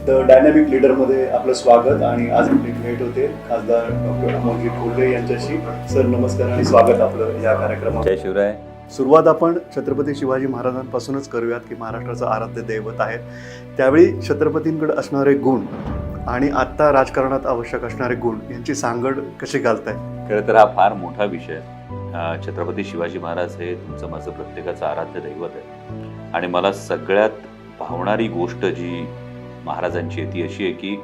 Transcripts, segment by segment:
The dynamic लीडरमध्ये आपलं स्वागत. आणि आज आपली भेट होते खासदार डॉक्टर अमोलजी कोल्हे यांच्याशी. सर नमस्कार आणि स्वागत आपलं या कार्यक्रमात. जय शिवराय. सुरुवात आपण छत्रपती शिवाजी महाराजांपासूनच करूयात की महाराष्ट्राचं आराध्य दैवत आहे. त्यावेळी छत्रपतींकडे असणारे गुण आणि आत्ता राजकारणात आवश्यक असणारे गुण यांची सांगड कशी घालताय? खरं तर हा फार मोठा विषय. छत्रपती शिवाजी महाराज हे तुमचं माझं प्रत्येकाचं आराध्य दैवत आहे. आणि मला सगळ्यात भावणारी गोष्ट जी महाराजांची आहे ती अशी आहे की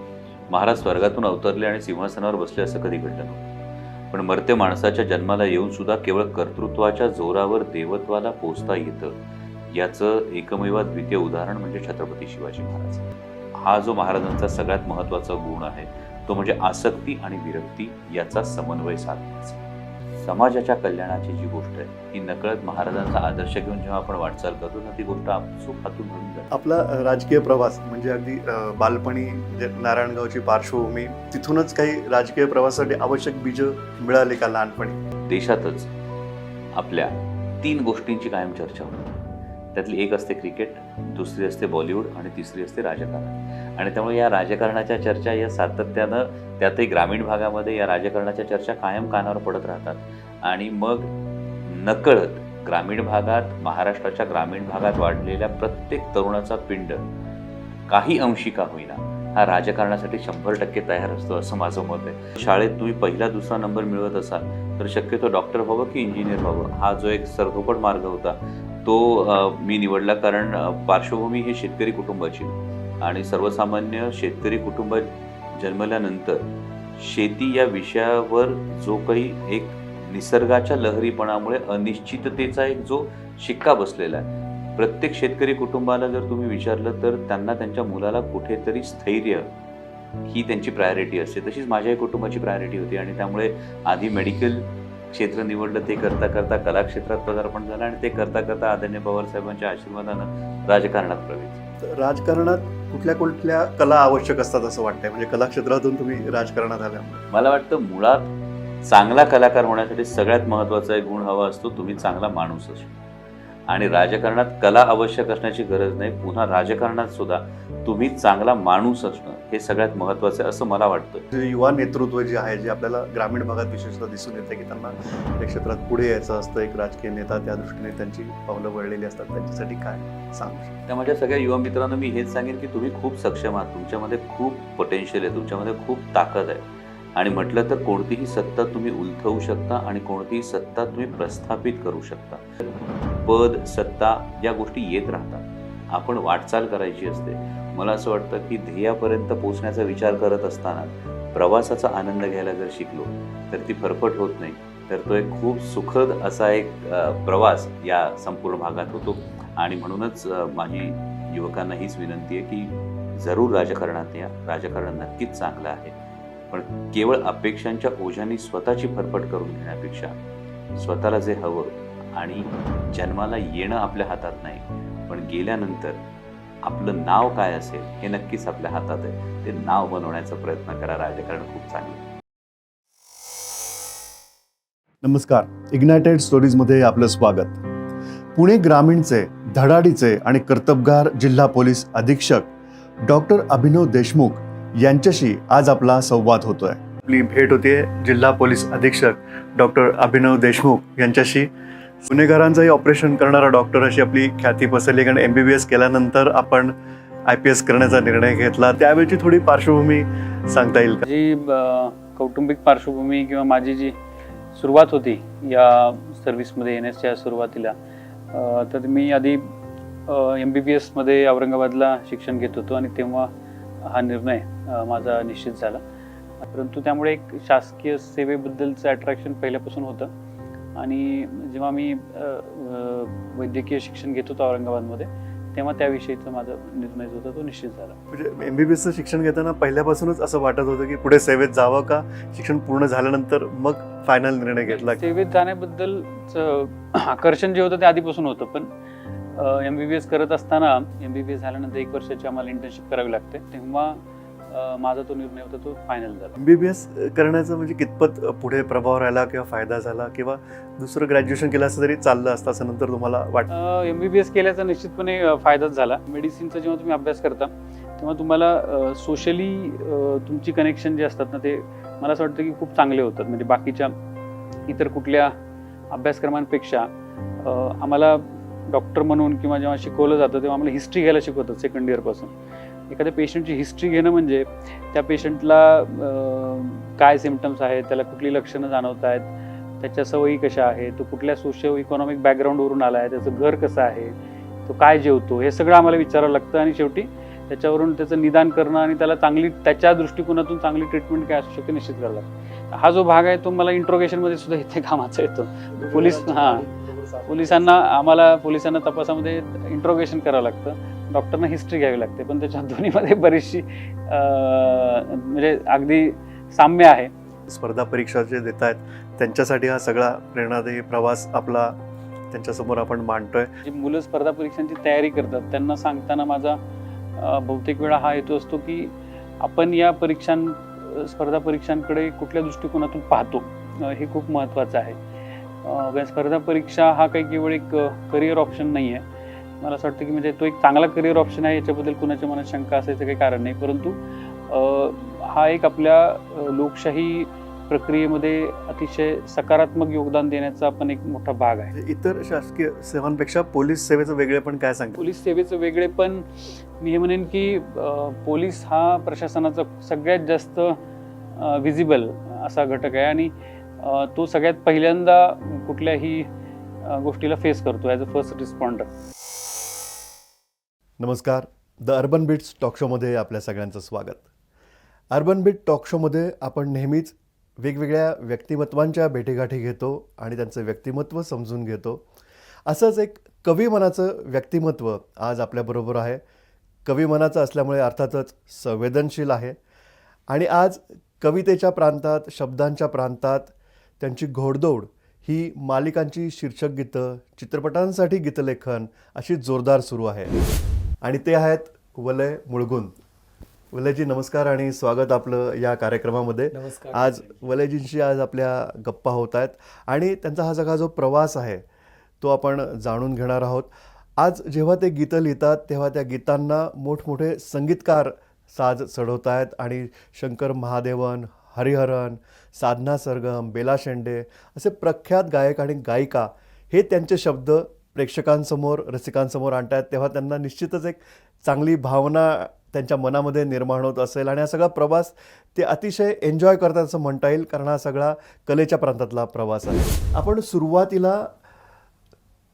महाराज स्वर्गातून अवतरले आणि सिंहासनावर बसले असं कधी घडलं नव्हतं. पण मर्त्य माणसाच्या जन्माला येऊन सुद्धा केवळ कर्तृत्वाच्या जोरावर देवत्वाला पोचता येतं याचं एकमेव द्वितीय उदाहरण म्हणजे छत्रपती शिवाजी महाराज. हा जो महाराजांचा सगळ्यात महत्त्वाचा गुण आहे तो म्हणजे आसक्ती आणि विरक्ती याचा समन्वय साधण्याचा. समाजाच्या कल्याणाची जी गोष्ट आहे ही नकळत महाराजांचा आदर्श घेऊन जेव्हा आपण वाटचाल करतो ना ती गोष्ट आपसूक हातून घडून जाते. आपला राजकीय प्रवास म्हणजे अगदी बालपणी नारायणगावची पार्श्वभूमी, तिथूनच काही राजकीय प्रवासासाठी आवश्यक बीज मिळाले का लहानपणी? देशातच आपल्या 3 गोष्टींची कायम चर्चा होते. त्यातली एक असते क्रिकेट, दुसरी असते बॉलिवूड आणि तिसरी असते राजकारण. आणि त्यामुळे या राजकारणाच्या चर्चा या सातत्यानं त्यातही ग्रामीण भागामध्ये या राजकारणाच्या चर्चा कायम कानावर पडत राहतात. आणि मग नकळत ग्रामीण भागात, महाराष्ट्राच्या ग्रामीण भागात वाढलेल्या प्रत्येक तरुणाचा पिंड काही अंशी का होईना हा राजकारणासाठी 100% तयार असतो असं माझं मत आहे. शाळेत तुम्ही पहिला दुसरा नंबर मिळवत असाल तर शक्यतो डॉक्टर व्हावं की इंजिनियर व्हावं हा जो एक सरधोपट मार्ग होता तो मी निवडला. कारण पार्श्वभूमी ही शेतकरी कुटुंबाची आणि सर्वसामान्य शेतकरी कुटुंबात जन्मल्यानंतर शेती या विषयावर जो काही एक निसर्गाच्या लहरीपणामुळे अनिश्चिततेचा एक जो शिक्का बसलेला आहे. प्रत्येक शेतकरी कुटुंबाला जर तुम्ही विचारलं तर त्यांना त्यांच्या मुलाला कुठेतरी स्थैर्य ही त्यांची प्रायोरिटी असते. तशीच माझ्याही कुटुंबाची प्रायोरिटी होती आणि त्यामुळे आधी मेडिकल क्षेत्र निवडलं. ते करता करता कला क्षेत्रात पदार्पण झालं आणि ते करता करता आदरणीय पवार साहेबांच्या आशीर्वादानं राजकारणात प्रवेश. राजकारणात कुठल्या कुठल्या कला आवश्यक असतात असं वाटतंय? म्हणजे कला क्षेत्रातून तुम्ही राजकारणात आल्या. मला वाटतं मुळात चांगला कलाकार होण्यासाठी सगळ्यात महत्त्वाचा एक गुण हवा असतो, तुम्ही चांगला माणूस असतो. आणि राजकारणात कला आवश्यक असण्याची गरज नाही, पुन्हा राजकारणात सुद्धा तुम्ही चांगला माणूस असणं हे सगळ्यात महत्त्वाचं आहे असं मला वाटतं. युवा नेतृत्व जे आहे जे आपल्याला ग्रामीण भागात विशेषतः दिसून येतं की त्यांना त्या क्षेत्रात पुढे यायचं असतं, एक राजकीय नेता त्या दृष्टीने त्यांची पावलं वळलेली असतात, त्यांच्यासाठी काय सांगू शकतो? त्या माझ्या सगळ्या युवा मित्रांना मी हेच सांगेन की तुम्ही खूप सक्षम आहात, तुमच्यामध्ये खूप पोटेन्शियल आहे, तुमच्यामध्ये खूप ताकद आहे. आणि म्हटलं तर कोणतीही सत्ता तुम्ही उलथवू शकता आणि कोणतीही सत्ता तुम्ही प्रस्थापित करू शकता. पद, सत्ता या गोष्टी येत राहतात, आपण वाटचाल करायची असते. मला असं वाटतं की ध्येयापर्यंत पोहोचण्याचा विचार करत असताना प्रवासाचा आनंद घ्यायला जर शिकलो तर ती फरफट होत नाही, तर तो एक खूप सुखद असा एक प्रवास या संपूर्ण भागात होतो. आणि म्हणूनच माझी युवकांना हीच विनंती आहे की जरूर राजकारणात या. राजकारण नक्कीच चांगलं आहे, पण केवळ अपेक्षांच्या ओझ्यांनी स्वतःची फरफट करून घेण्यापेक्षा स्वतःला जे हवं आणि जन्माला येणं आपल्या हातात नाही, पण गेल्यानंतर आपलं नाव काय असेल हे नक्कीच आपल्या हातात आहे. ते नाव बनवण्याचा प्रयत्न करा. राजकारण खूप चांगलं. नमस्कार, इग्नायटेड स्टोरीजमध्ये आपलं स्वागत. पुणे ग्रामीणचे धडाडीचे आणि कर्तबगार जिल्हा पोलीस अधीक्षक डॉक्टर अभिनव देशमुख यांच्याशी आज आपला संवाद होतोय. आपली भेट होतीये जिल्हा पोलीस अधीक्षक डॉक्टर अभिनव देशमुख यांच्याशी. गुन्हेगारांचंही ऑपरेशन करणारा डॉक्टर अशी आपली ख्याती पसरली, कारण MBBS केल्यानंतर आपण IPS करण्याचा निर्णय घेतला. त्यावेळची थोडी पार्श्वभूमी सांगता येईल का? जी कौटुंबिक पार्श्वभूमी किंवा माझी जी सुरुवात होती या सर्व्हिसमध्ये येण्याच्या सुरुवातीला, तर मी आधी MBBS मध्ये औरंगाबादला शिक्षण घेत होतो आणि तेव्हा हा निर्णय माझा निश्चित झाला. परंतु त्यामुळे एक शासकीय सेवेबद्दलचं अट्रॅक्शन पहिल्यापासून होतं. आणि जेव्हा मी वैद्यकीय शिक्षण घेत होतो औरंगाबादमध्ये तेव्हा त्याविषयीचा माझा निर्णय जो होता तो निश्चित झाला. म्हणजे MBBSचं शिक्षण घेताना पहिल्यापासूनच असं वाटत होतं की पुढे सेवेत जावं का शिक्षण पूर्ण झाल्यानंतर मग फायनल निर्णय घेतला? सेवेत जाण्याबद्दलचं आकर्षण जे होतं ते आधीपासून होतं, पण MBBS करत असताना MBBS झाल्यानंतर 1 वर्षाची आम्हाला इंटर्नशिप करावी लागते, तेव्हा माझा तो निर्णय होता तो फायनल झाला. MBBS करण्याचं म्हणजे कितपत पुढे प्रभाव राहिला किंवा फायदा झाला, किंवा दुसरं ग्रॅज्युएशन केलं असं तरी चाललं असतं असं नंतर तुम्हाला वाटतं? MBBS केल्याचा निश्चितपणे फायदाच झाला. मेडिसिनचा जेव्हा तुम्ही अभ्यास करता तेव्हा तुम्हाला सोशली तुमची कनेक्शन जे असतात ना ते मला असं वाटतं की खूप चांगले होतात. म्हणजे बाकीच्या इतर कुठल्या अभ्यासक्रमांपेक्षा आम्हाला डॉक्टर म्हणून किंवा जेव्हा शिकवलं जातं तेव्हा आम्हाला हिस्ट्री घ्यायला शिकवतात सेकंड इयरपासून. एखाद्या पेशंटची हिस्ट्री घेणं म्हणजे त्या पेशंटला काय सिम्पटम्स आहेत, त्याला कुठली लक्षणं जाणवत आहेत, त्याच्या सवयी कशा आहेत, तो कुठल्या सोशिओ इकॉनॉमिक बॅकग्राऊंडवरून आला आहे, त्याचं घर कसं आहे, तो काय जेवतो, हे सगळं आम्हाला विचारावं लागतं आणि शेवटी त्याच्यावरून त्याचं निदान करणं आणि त्याला चांगली त्याच्या दृष्टिकोनातून चांगली ट्रीटमेंट काय असू शकते निश्चित करावं लागतं. हा जो भाग आहे तो मला इंट्रोगेशनमध्ये सुद्धा इथे कामाचा येतो. पोलिसांना तपासामध्ये इंट्रोगेशन करावं लागतं, डॉक्टरना हिस्ट्री घ्यावी लागते, पण त्याच्या दोन्हीमध्ये बरीचशी म्हणजे अगदी साम्य आहे. स्पर्धा परीक्षा जे देत आहेत त्यांच्यासाठी हा सगळा प्रेरणादायी प्रवास आपला त्यांच्यासमोर आपण मांडतोय. जी मुलं स्पर्धा परीक्षांची तयारी करतात त्यांना सांगताना माझा बहुतेक वेळा हा हेतू असतो की आपण या स्पर्धा परीक्षांकडे कुठल्या दृष्टिकोनातून पाहतो हे खूप महत्त्वाचं आहे. स्पर्धा परीक्षा हा काही केवळ एक करिअर ऑप्शन नाही आहे. मला असं वाटतं की म्हणजे तो एक चांगला करिअर ऑप्शन आहे, याच्याबद्दल कुणाच्या मनात शंका असायचं काही कारण नाही, परंतु हा एक आपल्या लोकशाही प्रक्रियेमध्ये अतिशय सकारात्मक योगदान देण्याचा पण एक मोठा भाग आहे. इतर शासकीय सेवांपेक्षा पोलीस सेवेचं वेगळे पण काय सांगतो? पोलीस सेवेचं वेगळे पण मी हे म्हणेन की पोलीस हा प्रशासनाचा सगळ्यात जास्त विजिबल असा घटक आहे आणि तो सगळ्यात पहिल्यांदा कुठल्याही गोष्टीला फेस करतो ॲज अ फर्स्ट रिस्पॉन्डर. नमस्कार, द अर्बन बीट्स टॉक शोमध्ये आपल्या सगळ्यांचं स्वागत. अर्बन बीट टॉक शोमध्ये आपण नेहमीच वेगवेगळ्या व्यक्तिमत्वांच्या भेटीगाठी घेतो आणि त्यांचं व्यक्तिमत्व समजून घेतो. असंच एक कवी मनाचं व्यक्तिमत्व आज आपल्याबरोबर आहे. कवी मनाचं असल्यामुळे अर्थातच संवेदनशील आहे आणि आज कवितेच्या प्रांतात, शब्दांच्या प्रांतात त्यांची घोडदौड ही मालिकांची शीर्षक गीतं, चित्रपटांसाठी गीतलेखन अशी जोरदार सुरू आहे आणि ते आहेत वलय मुळगुंद. वलयजी नमस्कार आणि स्वागत आपलं या कार्यक्रमामध्ये. नमस्कार. आज वलयजींशी आपल्या गप्पा होत आहेत आणि त्यांचा हा सगळा जो प्रवास आहे तो आपण जाणून घेणार आहोत. आज जेव्हा ते गीतं लिहितात तेव्हा त्या गीतांना मोठमोठे संगीतकार साज चढवत आहेत आणि शंकर महादेवन, हरिहरन, साधना सरगम, बेला शेंडे असे प्रख्यात गायक आणि गायिका हे त्यांचे शब्द प्रेक्षकांसमोर, रसिकांसमोर आणत आहेत. तेव्हा त्यांना निश्चितच एक चांगली भावना त्यांच्या मनामध्ये निर्माण होत असेल आणि हा सगळा प्रवास ते अतिशय एन्जॉय करतात असं म्हणता येईल, कारण हा सगळा कलेच्या प्रांतातला प्रवास आहे. आपण सुरुवातीला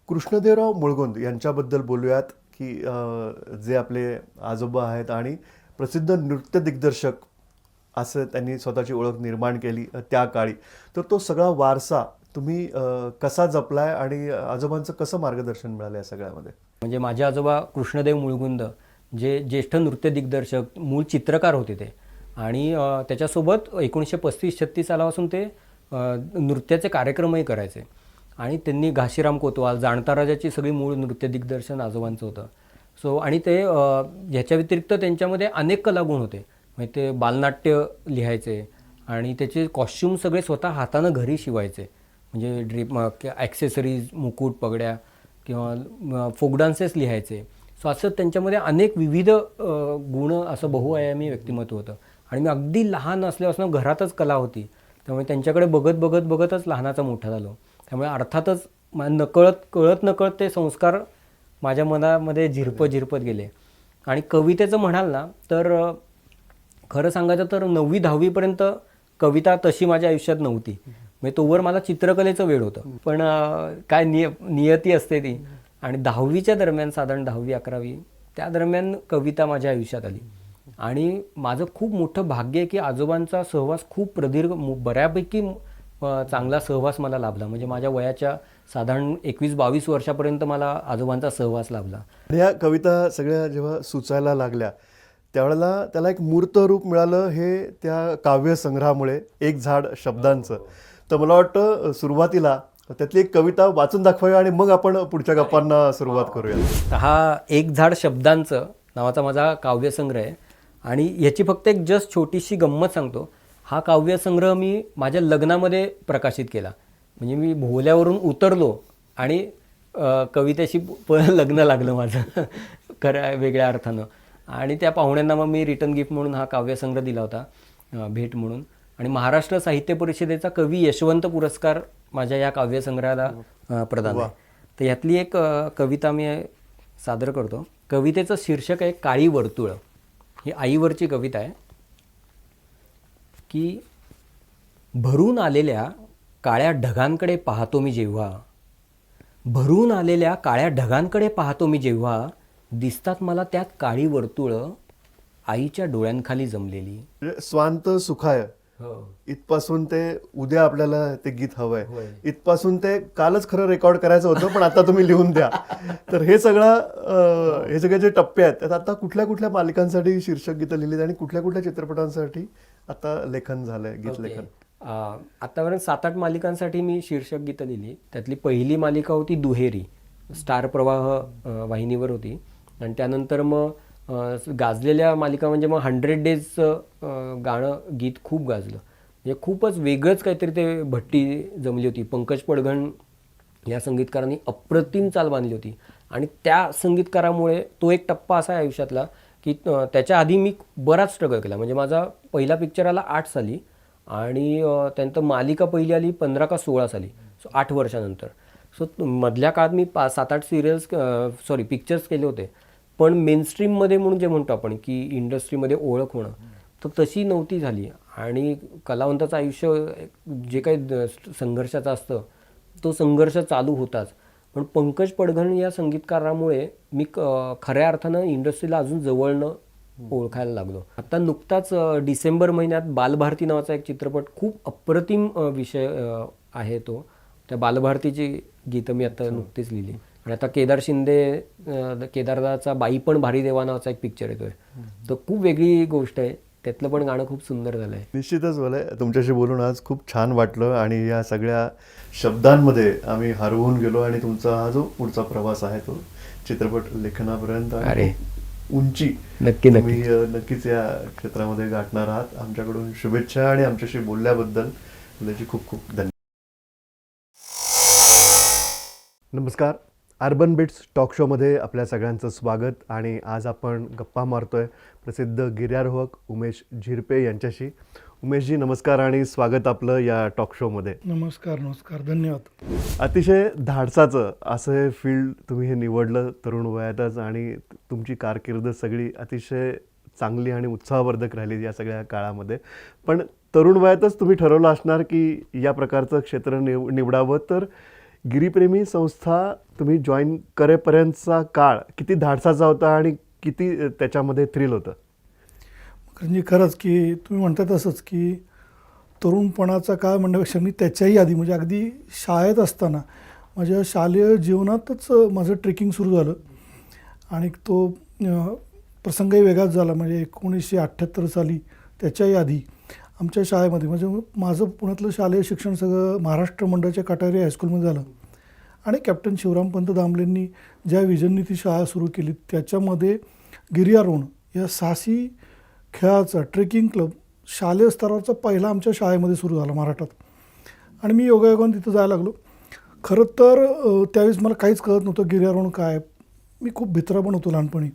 कृष्णदेवराव मुळगुंद यांच्याबद्दल बोलूयात की जे आपले आजोबा आहेत आणि प्रसिद्ध नृत्य दिग्दर्शक असं त्यांनी स्वतःची ओळख निर्माण केली त्या काळी. तर तो सगळा वारसा तुम्ही कसा जपलाय आणि आजोबांचं कसं मार्गदर्शन मिळालं या सगळ्यामध्ये? म्हणजे माझे आजोबा कृष्णदेव मुळगुंद जे ज्येष्ठ नृत्य दिग्दर्शक, मूळ चित्रकार होते ते आणि त्याच्यासोबत 1935-36 सालापासून ते नृत्याचे कार्यक्रमही करायचे आणि त्यांनी घाशीराम कोतवाल, जाणता राजाची सगळी मूळ नृत्य दिग्दर्शन आजोबांचं होतं. आणि ते ह्याच्या व्यतिरिक्त त्यांच्यामध्ये अनेक कलागुण होते. म्हणजे ते बालनाट्य लिहायचे आणि त्याचे कॉस्ट्यूम सगळे स्वतः हातानं घरी शिवायचे. म्हणजे ॲक्सेसरीज, मुकुट, पगड्या किंवा फोक डान्सेस लिहायचे. सो असं त्यांच्यामध्ये अनेक विविध गुण असं बहुआयामी व्यक्तिमत्व होतं आणि मी अगदी लहान असल्यापासून घरातच कला होती, त्यामुळे त्यांच्याकडे बघतच लहानाचा मोठा झालो. त्यामुळे अर्थातच कळत नकळत ते संस्कार माझ्या मनामध्ये झिरपत गेले. आणि कवितेचं म्हणाल ना तर खरं सांगायचं तर 9वी-10वीपर्यंत कविता तशी माझ्या आयुष्यात नव्हती. म्हणजे तोवर मला चित्रकलेचं वेळ होतं, पण काय नियती असते ती. आणि 10वीच्या दरम्यान, साधारण 10वी-11वी त्या दरम्यान कविता माझ्या आयुष्यात आली आणि माझं खूप मोठं भाग्य आहे की आजोबांचा सहवास खूप प्रदीर्घ, बऱ्यापैकी चांगला सहवास मला लाभला. म्हणजे माझ्या वयाच्या साधारण 21-22 वर्षापर्यंत मला आजोबांचा सहवास लाभला. ह्या कविता सगळ्या जेव्हा सुचायला लागल्या त्यावेळेला त्याला एक मूर्त रूप मिळालं हे त्या काव्यसंग्रहामुळे, एक झाड शब्दांचं. तर मला वाटतं सुरुवातीला त्यातली एक कविता वाचून दाखवूया आणि मग आपण पुढच्या गप्पांना सुरुवात करूया. हा एक झाड शब्दांचं नावाचा माझा काव्यसंग्रह आहे आणि ह्याची फक्त एक जस्ट छोटीशी गंमत सांगतो. हा काव्यसंग्रह मी माझ्या लग्नामध्ये प्रकाशित केला. म्हणजे मी भोवल्यावरून उतरलो आणि कवितेशी लग्न लागलं माझं खरं वेगळ्या अर्थानं. आणि त्या पाहुण्यांना मग मी रिटर्न गिफ्ट म्हणून हा काव्यसंग्रह दिला होता, भेट म्हणून. आणि महाराष्ट्र साहित्य परिषदेचा कवी यशवंत पुरस्कार माझ्या या काव्यसंग्रहाला प्रदान आहे. तर ह्यातली एक कविता मी सादर करतो. कवितेचं शीर्षक आहे काळी वर्तुळं. ही आईवरची कविता आहे की भरून आलेल्या काळ्या ढगांकडे पाहतो मी जेव्हा, भरून आलेल्या काळ्या ढगांकडे पाहतो मी जेव्हा, दिसतात मला त्यात काळी वर्तुळं आईच्या डोळ्यांखाली जमलेली. म्हणजे स्वांत सुखाय इथपासून ते उद्या आपल्याला ते गीत हवंय, इथपासून ते कालच खरं रेकॉर्ड करायचं होतं पण आता तुम्ही लिहून द्या. तर हे सगळे जे टप्पे आहेत त्यात आता कुठल्या कुठल्या मालिकांसाठी शीर्षक गीतं लिहिली आणि कुठल्या कुठल्या चित्रपटांसाठी आता लेखन झालंय, गीत लेखन? आतापर्यंत 7-8 मालिकांसाठी मी शीर्षक गीतं लिहिली. त्यातली पहिली मालिका होती दुहेरी, स्टार प्रवाह वाहिनीवर होती. आणि त्यानंतर मग गाजलेल्या मालिका म्हणजे मग 100 डेजचं गाणं गीत खूप गाजलं. म्हणजे खूपच वेगळंच काहीतरी ते भट्टी जमली होती. पंकज पडघण या संगीतकारांनी अप्रतिम चाल बांधली होती. आणि त्या संगीतकारामुळे तो एक टप्पा असा आहे आयुष्यातला की त्याच्या आधी मी बराच स्ट्रगल केला. म्हणजे माझा पहिला पिक्चर आला 8 साली आणि त्यानंतर मालिका पहिली आली 15 का 16 साली, सो 8 वर्षानंतर. सो मधल्या काळात मी 7-8 पिक्चर्स केले होते. पण मेनस्ट्रीममध्ये म्हणून जे म्हणतो आपण की इंडस्ट्रीमध्ये ओळख होणं, तर तशी नव्हती झाली. आणि कलावंताचं आयुष्य जे काही संघर्षाचं असतं तो संघर्ष चालू होताच. पण पंकज पडघण या संगीतकारामुळे मी खऱ्या अर्थानं इंडस्ट्रीला अजून जवळनं ओळखायला लागलो. आता नुकताच डिसेंबर महिन्यात बालभारती नावाचा एक चित्रपट, खूप अप्रतिम विषय आहे तो. त्या बालभारतीची गीतं मी आता नुकतीच लिहिली. आणि आता केदार शिंदे केदारदाचा बाई पण भारी देवा नावाचा एक पिक्चर येतोय. तर खूप वेगळी गोष्ट आहे. त्यातलं पण गाणं खूप सुंदर झालंय. निश्चितच बोलाय तुमच्याशी बोलून आज खूप छान वाटलं आणि या सगळ्या शब्दांमध्ये आम्ही हरवून गेलो. आणि तुमचा हा जो पुढचा प्रवास आहे तो चित्रपट लेखनापर्यंत अरे उंची नक्की तुम्ही नक्कीच या क्षेत्रामध्ये गाठणार आहात. आमच्याकडून शुभेच्छा आणि आमच्याशी बोलल्याबद्दल त्याची खूप खूप धन्यवाद. नमस्कार, अर्बन बिट्स टॉक शोमध्ये आपल्या सगळ्यांचं स्वागत. आणि आज आपण गप्पा मारतोय प्रसिद्ध गिर्यारोहक उमेश झिरपे यांच्याशी. उमेशजी नमस्कार आणि स्वागत आपलं या टॉक शोमध्ये. नमस्कार नमस्कार, धन्यवाद. अतिशय धाडसाचं असं हे फील्ड तुम्ही हे निवडलं तरुण वयातच आणि तुमची कारकीर्द सगळी अतिशय चांगली आणि उत्साहवर्धक राहिली या सगळ्या काळामध्ये. पण तरुण वयातच तुम्ही ठरवलं असणार की या प्रकारचं क्षेत्र निवडावं. तर गिरीप्रेमी संस्था तुम्ही जॉईन करेपर्यंतचा काळ किती धाडसाचा होता आणि किती त्याच्यामध्ये थ्रिल होतं? म्हणजे खरंच की तुम्ही म्हणता तसंच की तरुणपणाचा काळ म्हणण्यापेक्षा मी त्याच्याही आधी म्हणजे अगदी शाळेत असताना माझ्या शालेय जीवनातच माझं ट्रेकिंग सुरू झालं. आणि तो प्रसंगही वेगळाच झाला. म्हणजे 1978 साली त्याच्याही आधी आमच्या शाळेमध्ये म्हणजे माझं पुण्यातलं शालेय शिक्षण सगळं महाराष्ट्र मंडळाच्या कटारी हायस्कूलमध्ये झालं. आणि कॅप्टन शिवरामपंत दामलेंनी ज्या विजननी ती शाळा सुरू केली त्याच्यामध्ये गिर्यारोहण या साहसी खेळाचा ट्रेकिंग क्लब शालेय स्तराचा पहिला आमच्या शाळेमध्ये सुरू झाला महाराष्ट्रात. आणि मी योगायोगाने तिथं जायला लागलो. खरं तर त्यावेळेस मला काहीच कळत नव्हतं गिर्यारोहण काय. मी खूप भित्रा पण होतो लहानपणी.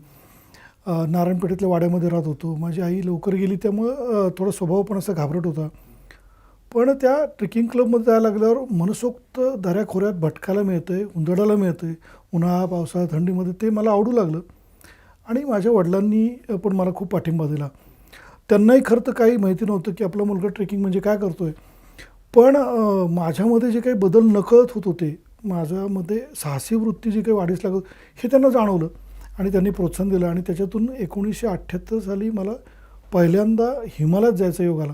नारायणपेठेतल्या वाड्यामध्ये राहत होतो. माझी आई लवकर गेली त्यामुळं थोडा स्वभाव पण असा घाबरट होता. पण त्या ट्रेकिंग क्लबमध्ये जायला लागल्यावर मनसोक्त दऱ्याखोऱ्यात भटकायला मिळतं आहे, उंदडायला मिळतं आहे, उन्हाळा पावसाळा थंडीमध्ये, ते मला आवडू लागलं. आणि माझ्या वडिलांनी पण मला खूप पाठिंबा दिला. त्यांनाही खरं तर काही माहिती नव्हतं की आपला मुलगा ट्रेकिंग म्हणजे काय करतो आहे. पण माझ्यामध्ये जे काही बदल नकळत होत होते, माझ्यामध्ये साहसी वृत्ती जी काही वाढीस लागत हे त्यांना जाणवलं आणि त्यांनी प्रोत्साहन दिलं. आणि त्याच्यातून 1978 साली मला पहिल्यांदा हिमालयात जायचा योग आला.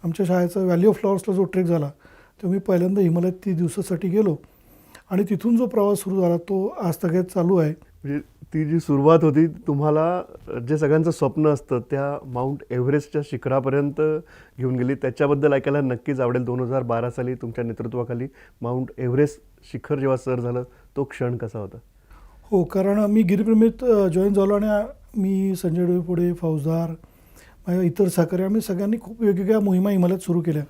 आमच्या शाळेचा व्हॅली ऑफ फ्लॉवर्सला जो ट्रेक झाला तेव्हा मी पहिल्यांदा हिमालयात 30 दिवसासाठी गेलो. आणि तिथून जो प्रवास सुरू झाला तो आज तगेत चालू आहे. म्हणजे ती जी सुरुवात होती तुम्हाला जे सगळ्यांचं स्वप्न असतं त्या माउंट एव्हरेस्टच्या शिखरापर्यंत घेऊन गेली, त्याच्याबद्दल ऐकायला नक्कीच आवडेल. 2012 साली तुमच्या नेतृत्वाखाली माउंट एव्हरेस्ट शिखर जेव्हा सर झालं तो क्षण कसा होता? हो, कारण मी गिरीप्रेमीत जॉईन झालो आणि मी संजय डोईफोडे, फौजदार, माझ्या इतर सहकारी आम्ही सगळ्यांनी खूप वेगवेगळ्या मोहिमा हिमालयात सुरू केल्या.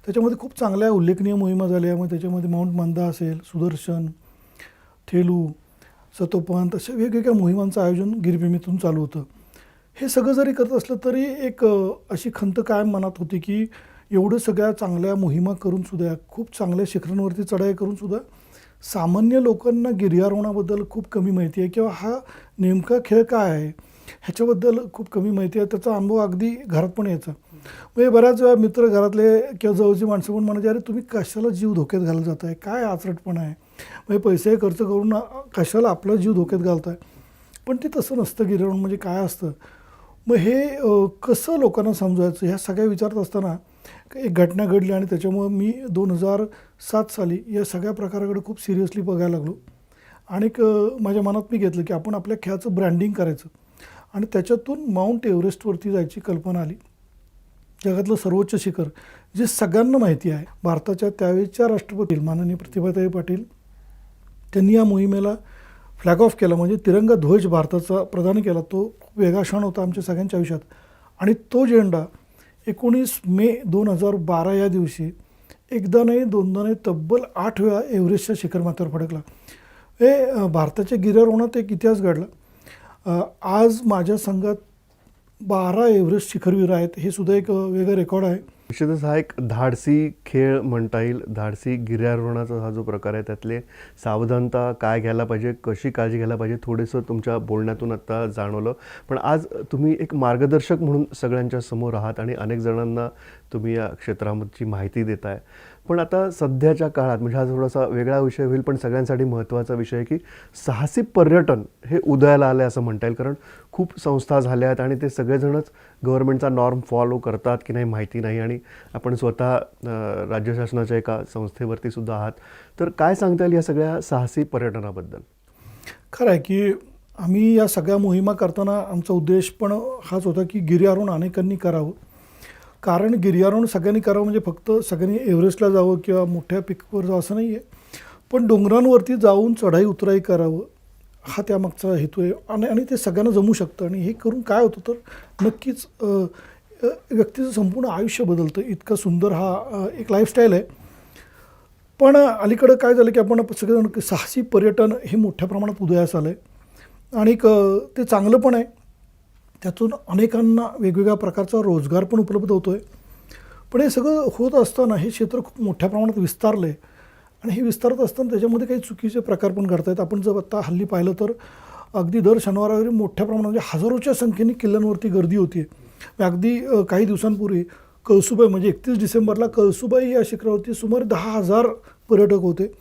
त्याच्यामध्ये खूप चांगल्या उल्लेखनीय मोहिमा झाल्या. मग त्याच्यामध्ये माउंट मंदा असेल, सुदर्शन, थेलू, सतोपंत अशा वेगवेगळ्या मोहिमांचं आयोजन गिरीप्रेमीतून चालू होतं. हे सगळं जरी करत असलं तरी एक अशी खंत कायम मनात होती की एवढं सगळ्या चांगल्या मोहिमा करूनसुद्धा, खूप चांगल्या शिखरांवरती चढाई करूनसुद्धा सामान्य लोकांना गिर्यारोहणाबद्दल खूप कमी माहिती आहे किंवा हा नेमका खेळ काय आहे ह्याच्याबद्दल खूप कमी माहिती आहे. त्याचा अनुभव अगदी घरात पण यायचा. म्हणजे बऱ्याच वेळा मित्र घरातले किंवा जवळची माणसं पण म्हणायचे, अरे तुम्ही कशाला जीव धोक्यात घालत जात आहे, काय आचरटपणा आहे, म्हणजे पैसे खर्च करून कशाला आपला जीव धोक्यात घालताय. पण ते तसं नसतं. गिर्यारोहण म्हणजे काय असतं. मग हे कसं लोकांना समजवायचं ह्या सगळ्या विचारत असताना एक घटना घडली आणि त्याच्यामुळं मी 2007 साली या सगळ्या प्रकाराकडे खूप सिरियसली बघायला लागलो. आणि माझ्या मनात मी घेतलं की आपण आपल्या खेळाचं ब्रँडिंग करायचं आणि त्याच्यातून माउंट एव्हरेस्टवरती जायची कल्पना आली. जगातलं सर्वोच्च शिखर जे सगळ्यांना माहिती आहे. भारताच्या त्यावेळेच्या राष्ट्रपती माननीय प्रतिभाताई पाटील त्यांनी या मोहिमेला फ्लॅग ऑफ केला, म्हणजे तिरंगा ध्वज भारताचा प्रदान केला. तो खूप वेगळा क्षण होता आमच्या सगळ्यांच्या आयुष्यात. आणि तो झेंडा 19 मे 2012 या दिवशी एकदा नाही दोनदा नाही तब्बल 8 वेळा एव्हरेस्टच्या शिखरमाथ्यावर फडकला. हे भारताच्या गिर्यारोहणात एक इतिहास घडला. आज माझ्या संघात 12 एव्हरेस्ट शिखरवीर आहेत. हे सुद्धा एक वेगळं रेकॉर्ड आहे. निश्चितच हा एक धाडसी खेळ म्हणता येईल. धाडसी गिर्यारोहणाचा हा जो प्रकार आहे त्यातले सावधानता काय घ्यायला पाहिजे, कशी काळजी घ्यायला पाहिजे, थोडंसं तुमच्या बोलण्यातून आत्ता जाणवलं. पण आज तुम्ही एक मार्गदर्शक म्हणून सगळ्यांच्या समोर आहात आणि अनेक जणांना तुम्ही या क्षेत्राची माहिती देताय. पण आता सध्याच्या काळात म्हणजे हा थोडासा वेगळा विषय होईल पण सगळ्यांसाठी महत्त्वाचा विषय आहे की साहसी पर्यटन हे उदयाला आलं असं म्हणता येईल. कारण खूप संस्था झाल्या आहेत आणि ते सगळेजणच गव्हर्नमेंटचा नॉर्म फॉलो करतात की नाही माहिती नाही. आणि आपण स्वतः राज्य शासनाच्या एका संस्थेवरती सुद्धा आहात. तर काय सांगता येईल या सगळ्या साहसी पर्यटनाबद्दल? खरं आहे की आम्ही या सगळ्या मोहिमा करताना आमचा उद्देश पण हाच होता की गिर्यारोहण अनेकांनी करावं. कारण गिर्यारोहण सगळ्यांनी करावं म्हणजे फक्त सगळ्यांनी एव्हरेस्टला जावं किंवा मोठ्या पिकवर जावं असं नाही आहे. पण डोंगरांवरती जाऊन चढाई उतराई करावं हा त्यामागचा हेतू आहे. आणि ते सगळ्यांना जमू शकतं. आणि हे करून काय होतं तर नक्कीच व्यक्तीचं संपूर्ण आयुष्य बदलतं. इतकं सुंदर हा एक लाईफस्टाईल आहे. पण अलीकडं काय झालं की आपण सगळेजण साहसी पर्यटन हे मोठ्या प्रमाणात उदयास आलं आहे आणि ते चांगलं पण आहे. त्यातून अनेकांना वेगवेगळ्या प्रकारचा रोजगार पण उपलब्ध होतो आहे. पण हे सगळं होत असताना हे क्षेत्र खूप मोठ्या प्रमाणात विस्तारलं आहे आणि हे विस्तारत असताना त्याच्यामध्ये काही चुकीचे प्रकार पण घडत आहेत. आपण जर आत्ता हल्ली पाहिलं तर अगदी दर शनिवारावरी मोठ्या प्रमाणात म्हणजे हजारोच्या संख्येने किल्ल्यांवरती गर्दी होती आहे. अगदी काही दिवसांपूर्वी कळसुबाई म्हणजे 31 डिसेंबरला कळसुबाई या शिखरावरती सुमारे 10,000 पर्यटक होते.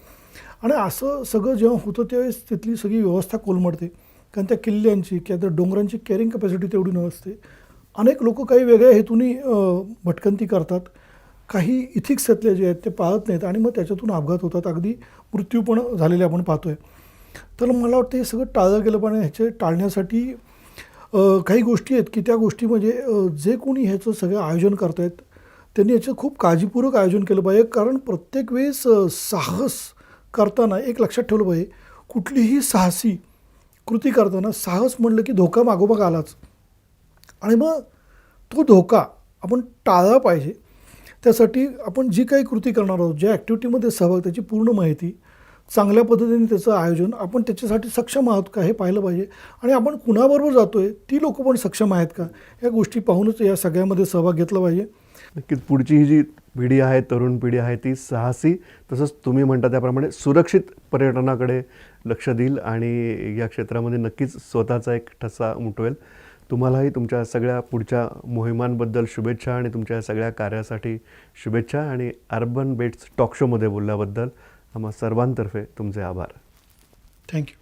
आणि असं सगळं जेव्हा होतं त्यावेळेस तिथली सगळी व्यवस्था कोलमडते. कारण त्या किल्ल्यांची किंवा त्या डोंगरांची कॅरिंग कॅपॅसिटी तेवढी नसते. अनेक लोक काही वेगळ्या हेतूनी भटकंती करतात. काही इथिक्स जे आहेत ते पाळत नाहीत आणि मग त्याच्यातून अपघात होतात. अगदी मृत्यू पण झालेले आपण पाहतो आहे. तर मला वाटतं हे सगळं टाळलं गेलं पाहिजे. ह्याचे टाळण्यासाठी काही गोष्टी आहेत की त्या गोष्टी म्हणजे जे कोणी ह्याचं सगळं आयोजन करत आहेत त्यांनी याचं खूप काळजीपूर्वक आयोजन केलं पाहिजे. कारण प्रत्येक वेळेस साहस करताना एक लक्षात ठेवलं पाहिजे, कुठलीही साहसी कृती करताना साहस म्हटलं की धोका मागोमाग आलाच आणि मग तो धोका आपण टाळला पाहिजे. त्यासाठी आपण जी काही कृती करणार आहोत, ज्या ॲक्टिव्हिटीमध्ये सहभाग, त्याची पूर्ण माहिती, चांगल्या पद्धतीने त्याचं आयोजन, आपण त्याच्यासाठी सक्षम आहोत का हे पाहिलं पाहिजे. आणि आपण कुणाबरोबर जातो आहे ती लोकं पण सक्षम आहेत का या गोष्टी पाहूनच या सगळ्यामध्ये सहभाग घेतला पाहिजे. नक्कीच पुढची ही जी पिढी आहे, तरुण पिढी आहे, ती साहसी तसंच तुम्ही म्हणता त्याप्रमाणे सुरक्षित पर्यटनाकडे लक्ष देईल आणि या क्षेत्रामध्ये नक्कीच स्वतःचा एक ठसा उमटवेल. तुम्हालाही तुमच्या सगळ्या पुढच्या मोहिमांबद्दल शुभेच्छा आणि तुमच्या सगळ्या कार्यासाठी शुभेच्छा. आणि अर्बन बेट्स टॉक शोमध्ये बोलल्याबद्दल आम्हा सर्वांतर्फे तुमचे आभार. थँक्यू.